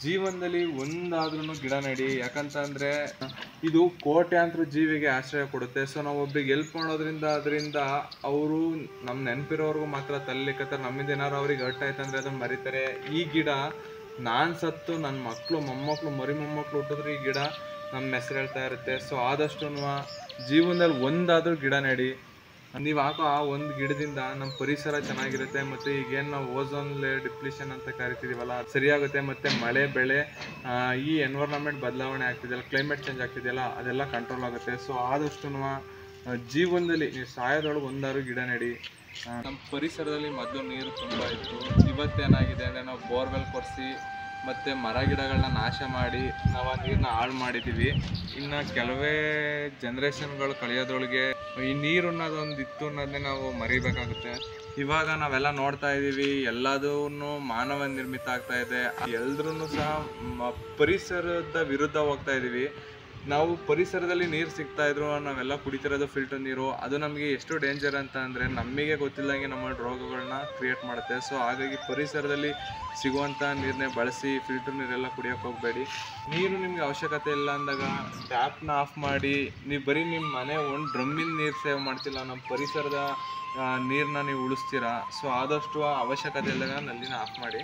ಜೀವನದಲ್ಲಿ ಒಂದಾದ್ರೂ ಗಿಡ ನೆಡಿ. ಯಾಕಂತಂದ್ರೆ ಇದು ಕೋಟ್ಯಾಂತರ ಜೀವಿಗೆ ಆಶ್ರಯ ಕೊಡುತ್ತೆ. ಸೊ ನಾವು ಒಬ್ರಿಗೆ ಹೆಲ್ಪ್ ಮಾಡೋದ್ರಿಂದ ಅದರಿಂದ ಅವರು ನಮ್ಮ ನೆನಪಿರೋರ್ಗು ಮಾತ್ರ ತಲೆಲಿಕ್ಕತ್ತಾರೆ. ನಮ್ಮಿಂದ ಏನಾರು ಅವ್ರಿಗೆ ಹರ್ಟ್ ಆಯ್ತಂದ್ರೆ ಅದನ್ನ ಮರಿತಾರೆ. ಈ ಗಿಡ ನಾನು ಸತ್ತು ನನ್ನ ಮಕ್ಕಳು ಮೊಮ್ಮಕ್ಕಳು ಮೊಮ್ಮಕ್ಕಳು ಹುಟ್ಟಿದ್ರೆ ಈ ಗಿಡ ನಮ್ಮ ಹೆಸರು ಹೇಳ್ತಾ ಇರುತ್ತೆ. ಸೊ ಆದಷ್ಟು ಜೀವನದಲ್ಲಿ ಒಂದಾದ್ರೂ ಗಿಡ ನೆಡಿ. ನೀವು ಹಾಕೋ ಆ ಒಂದು ಗಿಡದಿಂದ ನಮ್ಮ ಪರಿಸರ ಚೆನ್ನಾಗಿರುತ್ತೆ. ಮತ್ತು ಈಗೇನು ನಾವು ಓಝೋನ್ ಲೇಯರ್ ಡಿಪ್ಲೀಷನ್ ಅಂತ ಕರಿತಿದ್ದೀವಲ್ಲ ಅದು ಸರಿಯಾಗುತ್ತೆ. ಮತ್ತು ಮಳೆ ಬೆಳೆ ಈ ಎನ್ವೈರನ್ಮೆಂಟ್ ಬದಲಾವಣೆ ಆಗ್ತಿದೆಯಲ್ಲ, ಕ್ಲೈಮೇಟ್ ಚೇಂಜ್ ಆಗ್ತಿದೆಯಲ್ಲ, ಅದೆಲ್ಲ ಕಂಟ್ರೋಲ್ ಆಗುತ್ತೆ. ಸೊ ಆದಷ್ಟು ಜೀವನದಲ್ಲಿ ನೀವು ಸಾಯೋದ್ರೊಳಗೆ ಒಂದಾದ್ರು ಗಿಡ ನೆಡಿ. ನಮ್ಮ ಪರಿಸರದಲ್ಲಿ ಮೊದಲು ನೀರು ತುಂಬ ಇತ್ತು. ಇವತ್ತೇನಾಗಿದೆ ಅಂದರೆ ನಾವು ಬೋರ್ವೆಲ್ ಕೊರೆಸಿ ಮತ್ತು ಮರ ಗಿಡಗಳನ್ನ ನಾಶ ಮಾಡಿ ನಾವು ಆ ನೀರನ್ನ ಹಾಳು ಮಾಡಿದ್ದೀವಿ. ಇನ್ನು ಕೆಲವೇ ಜನ್ರೇಷನ್ಗಳು ಕಳೆಯೋದ್ರೊಳಗೆ ಈ ನೀರು ಅನ್ನೋದೊಂದು ಇತ್ತು ಅನ್ನೋದನ್ನೇ ನಾವು ಮರಿಬೇಕಾಗುತ್ತೆ. ಇವಾಗ ನಾವೆಲ್ಲ ನೋಡ್ತಾ ಇದ್ದೀವಿ, ಎಲ್ಲದೂ ಮಾನವ ನಿರ್ಮಿತ ಆಗ್ತಾ ಇದೆ. ಎಲ್ರೂ ಸಹ ಪರಿಸರದ ವಿರುದ್ಧ ಹೋಗ್ತಾ ಇದ್ದೀವಿ. ನಾವು ಪರಿಸರದಲ್ಲಿ ನೀರು ಸಿಗ್ತಾ ಇದ್ರು ನಾವೆಲ್ಲ ಕುಡಿತಿರೋದು ಫಿಲ್ಟರ್ ನೀರು. ಅದು ನಮಗೆ ಎಷ್ಟು ಡೇಂಜರ್ ಅಂತ ಅಂದರೆ ನಮಗೆ ಗೊತ್ತಿಲ್ಲದಂಗೆ ನಮ್ಮ ರೋಗಗಳನ್ನ ಕ್ರಿಯೇಟ್ ಮಾಡುತ್ತೆ. ಸೊ ಹಾಗಾಗಿ ಪರಿಸರದಲ್ಲಿ ಸಿಗುವಂಥ ನೀರನ್ನೇ ಬಳಸಿ, ಫಿಲ್ಟರ್ ನೀರೆಲ್ಲ ಕುಡಿಯೋಕೆ ಹೋಗಬೇಡಿ. ನೀರು ನಿಮಗೆ ಅವಶ್ಯಕತೆ ಇಲ್ಲ ಅಂದಾಗ ಟ್ಯಾಪ್ನ ಆಫ್ ಮಾಡಿ. ನೀವು ಬರೀ ನಿಮ್ಮ ಮನೆ ಒಂದು ಡ್ರಮ್ಮಿನ ನೀರು ಸೇವ್ ಮಾಡ್ತಿಲ್ಲ, ನಮ್ಮ ಪರಿಸರದ ನೀರನ್ನ ನೀವು ಉಳಿಸ್ತೀರಾ. ಸೊ ಆದಷ್ಟು ಅವಶ್ಯಕತೆ ಇದ್ದಾಗ ನಲ್ಲಿನ ಆಫ್ ಮಾಡಿ.